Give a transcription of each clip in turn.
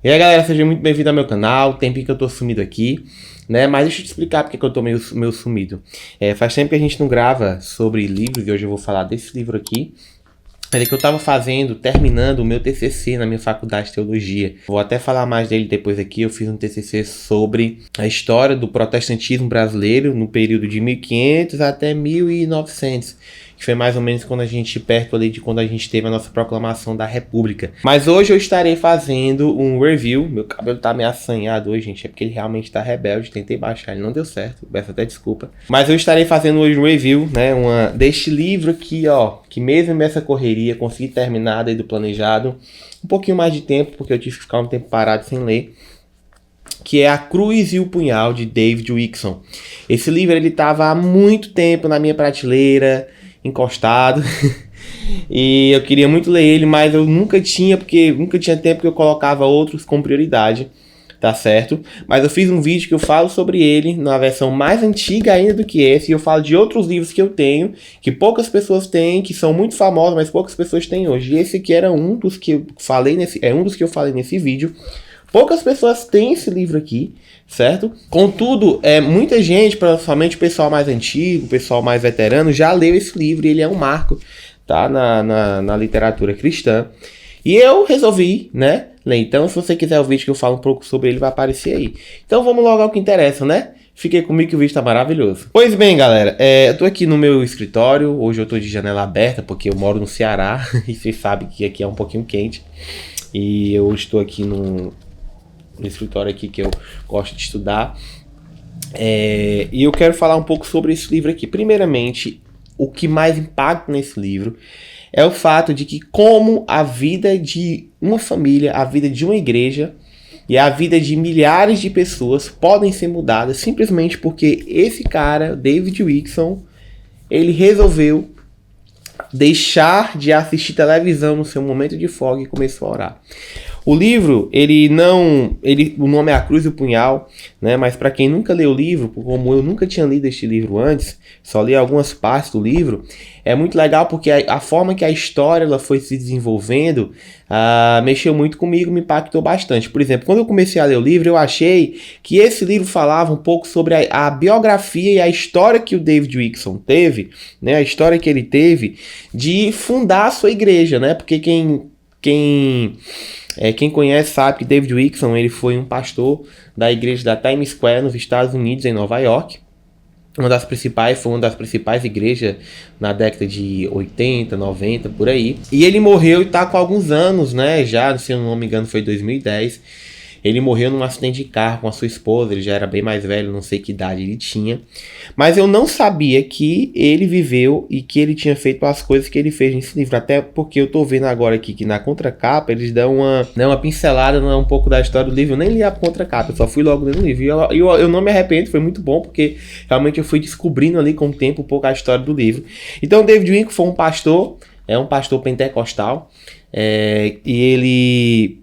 E aí galera, seja muito bem-vindo ao meu canal. Tempinho que eu tô sumido aqui, né? Mas deixa eu te explicar porque que eu tô meio sumido. Faz tempo que a gente não grava sobre livros e hoje eu vou falar desse livro aqui. É que eu tava terminando o meu TCC na minha faculdade de teologia. Vou até falar mais dele depois aqui. Eu fiz um TCC sobre a história do protestantismo brasileiro no período de 1500 até 1900. Que foi mais ou menos quando a gente, perto ali de quando a gente teve a nossa proclamação da República. Mas hoje eu estarei fazendo um review. Meu cabelo tá meio assanhado hoje, gente. É porque ele realmente tá rebelde. Tentei baixar, ele não deu certo. Peço até desculpa. Mas eu estarei fazendo hoje um review, né? Deste livro aqui, ó. Que mesmo nessa correria, consegui terminar daí do planejado. Um pouquinho mais de tempo, porque eu tive que ficar um tempo parado sem ler. Que é A Cruz e o Punhal, de David Wilkerson. Esse livro, ele tava há muito tempo na minha prateleira, encostado. E eu queria muito ler ele, mas eu nunca tinha tempo, porque eu colocava outros com prioridade, tá certo? Mas eu fiz um vídeo que eu falo sobre ele, numa versão mais antiga ainda do que esse, e eu falo de outros livros que eu tenho, que poucas pessoas têm, que são muito famosos, mas poucas pessoas têm hoje. E esse aqui era um dos que eu falei nesse vídeo. Poucas pessoas têm esse livro aqui, certo? Contudo, muita gente, principalmente o pessoal mais antigo, o pessoal mais veterano, já leu esse livro e ele é um marco, tá? Na literatura cristã. E eu resolvi, né, ler. Então, se você quiser o vídeo que eu falo um pouco sobre ele, vai aparecer aí. Então, vamos logo ao que interessa, né? Fiquei comigo que o vídeo tá maravilhoso. Pois bem, galera, eu tô aqui no meu escritório. Hoje eu tô de janela aberta, porque eu moro no Ceará. E vocês sabem que aqui é um pouquinho quente. E eu estou aqui no escritório aqui que eu gosto de estudar. E eu quero falar um pouco sobre esse livro aqui. Primeiramente, o que mais impacta nesse livro é o fato de que como a vida de uma família, a vida de uma igreja e a vida de milhares de pessoas podem ser mudadas simplesmente porque esse cara, David Wilkerson, ele resolveu deixar de assistir televisão no seu momento de folga e começou a orar. O livro, o nome é A Cruz e o Punhal, né? Mas para quem nunca leu o livro, como eu nunca tinha lido este livro antes, só li algumas partes do livro, é muito legal porque a forma que a história ela foi se desenvolvendo mexeu muito comigo, me impactou bastante. Por exemplo, quando eu comecei a ler o livro, eu achei que esse livro falava um pouco sobre a biografia e a história que o David Wilkerson teve, né? A história que ele teve de fundar a sua igreja, né? Porque quem conhece sabe que David Wilkerson ele foi um pastor da igreja da Times Square nos Estados Unidos, em Nova York. Foi uma das principais igrejas na década de 80, 90, por aí. E ele morreu e tá com alguns anos, né? Já, se eu não me engano, foi 2010. Ele morreu num acidente de carro com a sua esposa, ele já era bem mais velho, não sei que idade ele tinha. Mas eu não sabia que ele viveu e que ele tinha feito as coisas que ele fez nesse livro. Até porque eu tô vendo agora aqui que na contracapa eles dão uma pincelada um pouco da história do livro. Eu nem li a contracapa, eu só fui logo lendo o livro. E eu não me arrependo, foi muito bom, porque realmente eu fui descobrindo ali com o tempo um pouco a história do livro. Então David Wilkerson foi um pastor pentecostal, e ele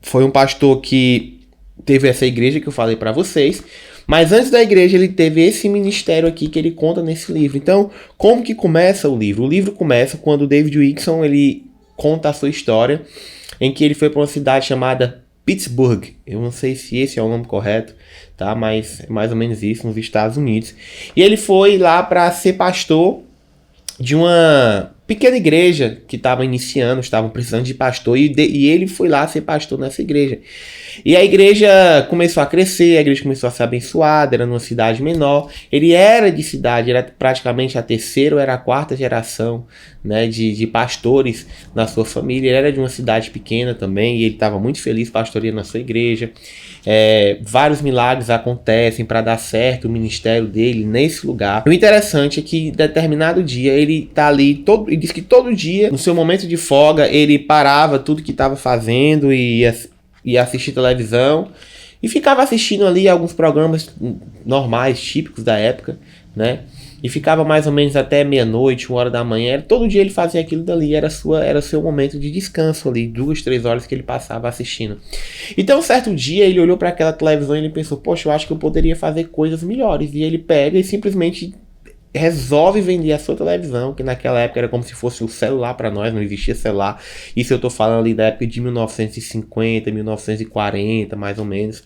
foi um pastor que teve essa igreja que eu falei para vocês, mas antes da igreja ele teve esse ministério aqui que ele conta nesse livro. Então, como que começa o livro? O livro começa quando o David Wilkerson ele conta a sua história, em que ele foi para uma cidade chamada Pittsburgh. Eu não sei se esse é o nome correto, tá? Mas é mais ou menos isso, nos Estados Unidos. E ele foi lá para ser pastor de uma pequena igreja que estava iniciando, estavam precisando de pastor, e ele foi lá ser pastor nessa igreja. E a igreja começou a crescer, a igreja começou a ser abençoada, era numa cidade menor. Ele era de cidade, era praticamente a terceira ou era a quarta geração, né, de pastores na sua família. Ele era de uma cidade pequena também, e ele estava muito feliz pastoreando na sua igreja. Vários milagres acontecem para dar certo o ministério dele nesse lugar. O interessante é que em determinado dia ele tá ali, ele diz que todo dia, no seu momento de folga, ele parava tudo que estava fazendo e ia assistir televisão e ficava assistindo ali alguns programas normais, típicos da época, né? E ficava mais ou menos até meia-noite, 1 hora da manhã. Todo dia ele fazia aquilo dali, era seu momento de descanso ali, 2, 3 horas que ele passava assistindo. Então, certo dia, ele olhou para aquela televisão e ele pensou, poxa, eu acho que eu poderia fazer coisas melhores. E ele pega e simplesmente resolve vender a sua televisão, que naquela época era como se fosse o celular para nós, não existia celular. Isso eu tô falando ali da época de 1950, 1940, mais ou menos.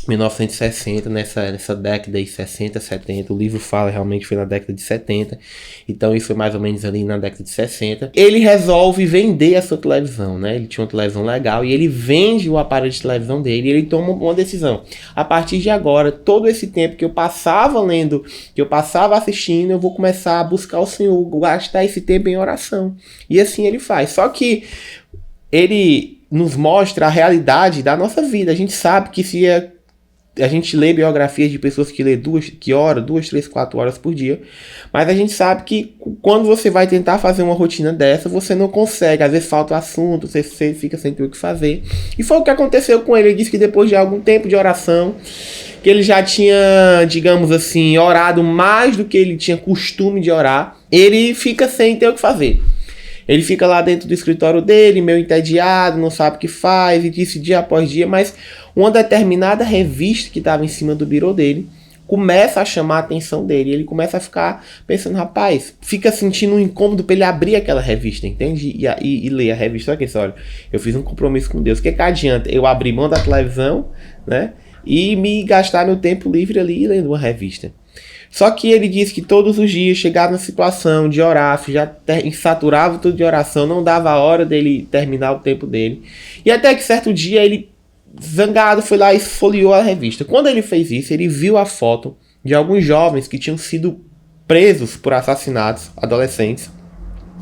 1960, nessa década de 60, 70, o livro fala realmente foi na década de 70, então isso foi mais ou menos ali na década de 60. Ele resolve vender a sua televisão, né? Ele tinha uma televisão legal e ele vende o aparelho de televisão dele e ele toma uma decisão. A partir de agora, todo esse tempo que eu passava lendo, que eu passava assistindo, eu vou começar a buscar o Senhor, gastar esse tempo em oração. E assim ele faz. Só que ele nos mostra a realidade da nossa vida. A gente sabe que se a gente lê biografias de pessoas que oram 2, 3, 4 horas por dia, mas a gente sabe que quando você vai tentar fazer uma rotina dessa, você não consegue, às vezes falta o assunto, você fica sem ter o que fazer. E foi o que aconteceu com ele. Ele disse que depois de algum tempo de oração, que ele já tinha, digamos assim, orado mais do que ele tinha costume de orar, ele fica sem ter o que fazer. Ele fica lá dentro do escritório dele, meio entediado, não sabe o que faz, e disse dia após dia, mas uma determinada revista que estava em cima do birô dele começa a chamar a atenção dele. Ele começa a ficar pensando, rapaz, fica sentindo um incômodo para ele abrir aquela revista, entende? E ler a revista. Olha, eu fiz um compromisso com Deus. O que adianta eu abrir mão da televisão, né? E me gastar meu tempo livre ali lendo uma revista. Só que ele disse que todos os dias chegava na situação de orar, já saturava tudo de oração, não dava a hora dele terminar o tempo dele. E até que certo dia ele, zangado, foi lá e folheou a revista. Quando ele fez isso, ele viu a foto de alguns jovens que tinham sido presos por assassinatos, adolescentes,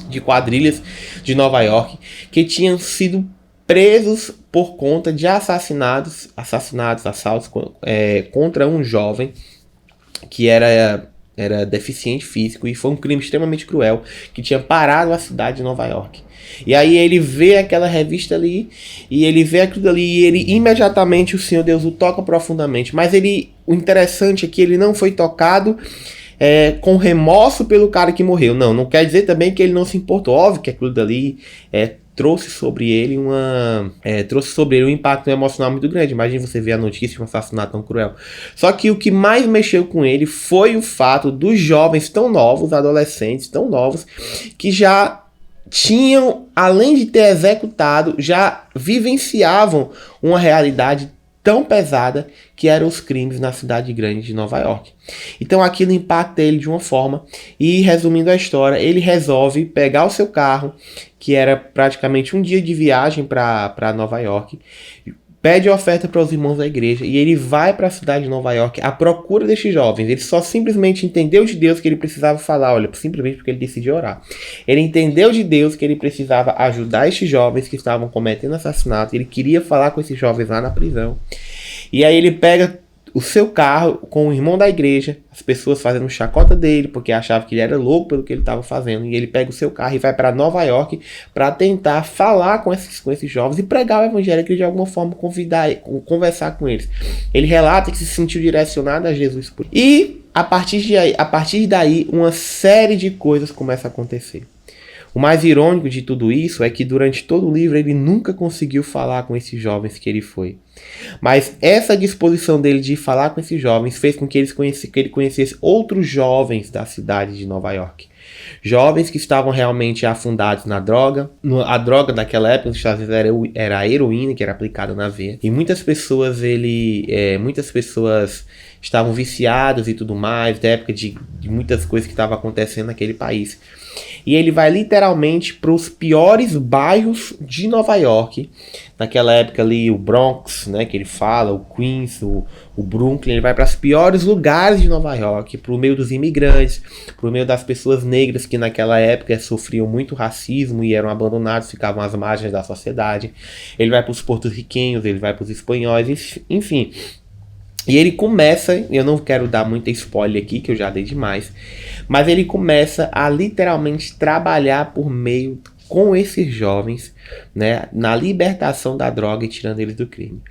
de quadrilhas de Nova York, que tinham sido presos por conta de assaltos contra um jovem que era deficiente físico, e foi um crime extremamente cruel que tinha parado a cidade de Nova York. E aí ele vê aquela revista ali, e ele vê aquilo ali, e ele imediatamente, o Senhor Deus o toca profundamente. Mas o interessante é que ele não foi tocado com remorso pelo cara que morreu. Não quer dizer também que ele não se importou. Óbvio que aquilo dali trouxe sobre ele um impacto emocional muito grande. Imagina você ver a notícia de um assassinato tão cruel. Só que o que mais mexeu com ele foi o fato dos jovens tão novos, adolescentes tão novos, que já tinham, além de ter executado, já vivenciavam uma realidade tão pesada que eram os crimes na cidade grande de Nova York. Então aquilo impacta ele de uma forma, e resumindo a história, ele resolve pegar o seu carro, que era praticamente um dia de viagem para Nova York, pede oferta para os irmãos da igreja, e ele vai para a cidade de Nova York à procura destes jovens. Ele só simplesmente entendeu de Deus que ele precisava falar, simplesmente porque ele decidiu orar. Ele entendeu de Deus que ele precisava ajudar estes jovens que estavam cometendo assassinato. Ele queria falar com esses jovens lá na prisão. E aí ele pega o seu carro com o irmão da igreja, as pessoas fazendo chacota dele, porque achavam que ele era louco pelo que ele estava fazendo, e ele pega o seu carro e vai para Nova York para tentar falar com esses jovens e pregar o evangelho, que de alguma forma conversar com eles. Ele relata que se sentiu direcionado a Jesus. E a partir daí, uma série de coisas começa a acontecer. O mais irônico de tudo isso é que durante todo o livro ele nunca conseguiu falar com esses jovens que ele foi. Mas essa disposição dele de falar com esses jovens fez com que ele conhecesse outros jovens da cidade de Nova York. Jovens que estavam realmente afundados na droga. A droga daquela época nos Estados Unidos era a heroína, que era aplicada na veia. E muitas pessoas estavam viciadas e tudo mais, da época de muitas coisas que estavam acontecendo naquele país. E ele vai literalmente para os piores bairros de Nova York. Naquela época ali, o Bronx, né, que ele fala, o Queens, o Brooklyn. Ele vai para os piores lugares de Nova York, para o meio dos imigrantes, para o meio das pessoas negras que naquela época sofriam muito racismo e eram abandonados, ficavam às margens da sociedade. Ele vai para os porto-riquenhos, ele vai para os espanhóis, enfim. E ele começa, eu não quero dar muita spoiler aqui, que eu já dei demais, mas ele começa a literalmente trabalhar por meio com esses jovens né, na libertação da droga e tirando eles do crime.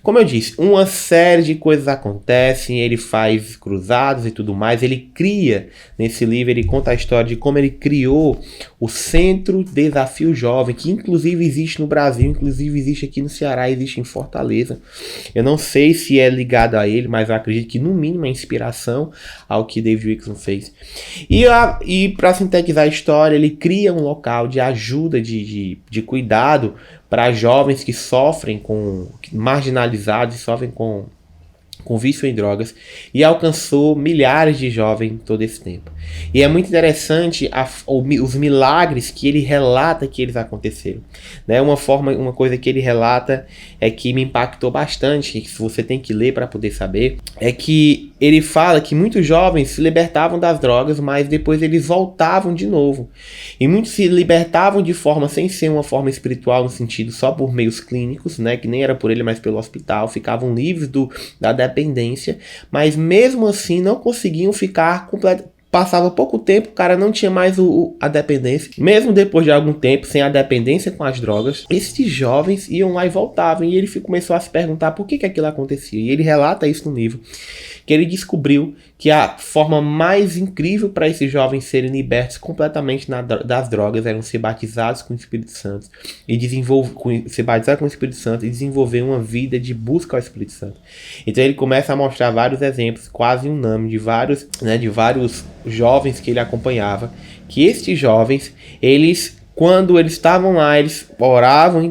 Como eu disse, uma série de coisas acontecem, ele faz cruzados e tudo mais, ele cria, nesse livro, ele conta a história de como ele criou o Centro Desafio Jovem, que inclusive existe no Brasil, inclusive existe aqui no Ceará, existe em Fortaleza. Eu não sei se é ligado a ele, mas eu acredito que no mínimo é inspiração ao que David Wilkerson fez. E para sintetizar a história, ele cria um local de ajuda, de cuidado para jovens que sofrem marginalizados e sofrem com vício em drogas, e alcançou milhares de jovens todo esse tempo. E é muito interessante os milagres que ele relata que eles aconteceram. Né? Uma coisa que ele relata é que me impactou bastante, que você tem que ler para poder saber, é que ele fala que muitos jovens se libertavam das drogas, mas depois eles voltavam de novo. E muitos se libertavam de forma sem ser uma forma espiritual, no sentido só por meios clínicos, né? Que nem era por ele, mas pelo hospital, ficavam livres da dependência, mas mesmo assim não conseguiam ficar completamente. Passava pouco tempo, o cara não tinha mais a dependência. Mesmo depois de algum tempo, sem a dependência com as drogas, esses jovens iam lá e voltavam. E ele começou a se perguntar por que aquilo acontecia. E ele relata isso no livro, que ele descobriu que a forma mais incrível para esses jovens serem libertos completamente das drogas eram ser batizados com o Espírito Santo e desenvolver uma vida de busca ao Espírito Santo. Então ele começa a mostrar vários exemplos, quase unânime, de vários jovens que ele acompanhava, que estes jovens, quando eles estavam lá, eles oravam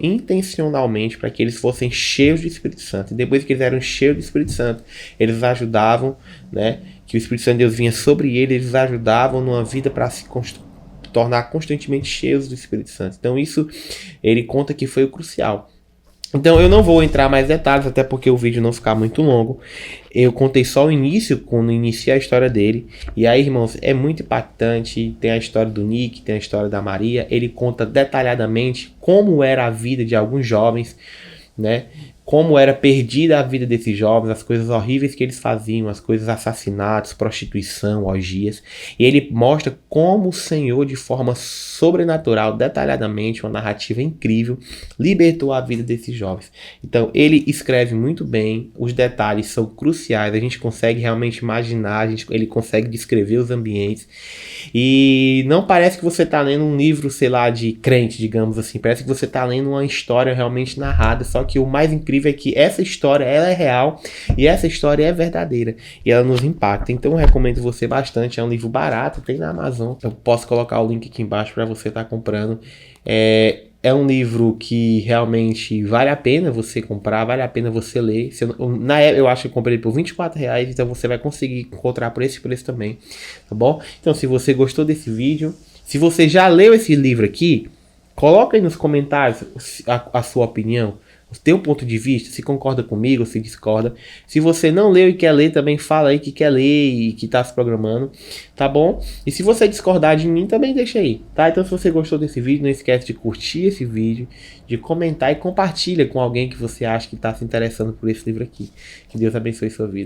intencionalmente para que eles fossem cheios do Espírito Santo. E depois que eles eram cheios do Espírito Santo, eles ajudavam, né, que o Espírito Santo de Deus vinha sobre eles ajudavam numa vida para se tornar constantemente cheios do Espírito Santo. Então isso, ele conta que foi o crucial. Então eu não vou entrar mais detalhes, até porque o vídeo não ficar muito longo. Eu contei só o início, quando iniciei a história dele. E aí, irmãos, é muito impactante. Tem a história do Nick, tem a história da Maria. Ele conta detalhadamente como era a vida de alguns jovens, né? Como era perdida a vida desses jovens, as coisas horríveis que eles faziam, as coisas, assassinatos, prostituição, orgias. E ele mostra como o Senhor, de forma sobrenatural, detalhadamente, uma narrativa incrível, libertou a vida desses jovens. Então, ele escreve muito bem, os detalhes são cruciais, a gente consegue realmente imaginar, ele consegue descrever os ambientes. E não parece que você está lendo um livro, sei lá, de crente, digamos assim. Parece que você está lendo uma história realmente narrada, só que o mais incrível é que essa história, ela é real e essa história é verdadeira e ela nos impacta. Então eu recomendo você bastante, é um livro barato, tem na Amazon, eu posso colocar o link aqui embaixo para você estar comprando. É um livro que realmente vale a pena você comprar, vale a pena você ler. Na época eu acho que eu comprei por R$24, então você vai conseguir encontrar por esse preço também, tá bom? Então se você gostou desse vídeo, se você já leu esse livro aqui, coloca aí nos comentários a sua opinião, o teu ponto de vista, se concorda comigo, se discorda. Se você não leu e quer ler, também fala aí que quer ler e que tá se programando, tá bom? E se você discordar de mim, também deixa aí, tá? Então se você gostou desse vídeo, não esquece de curtir esse vídeo, de comentar e compartilha com alguém que você acha que tá se interessando por esse livro aqui. Que Deus abençoe sua vida.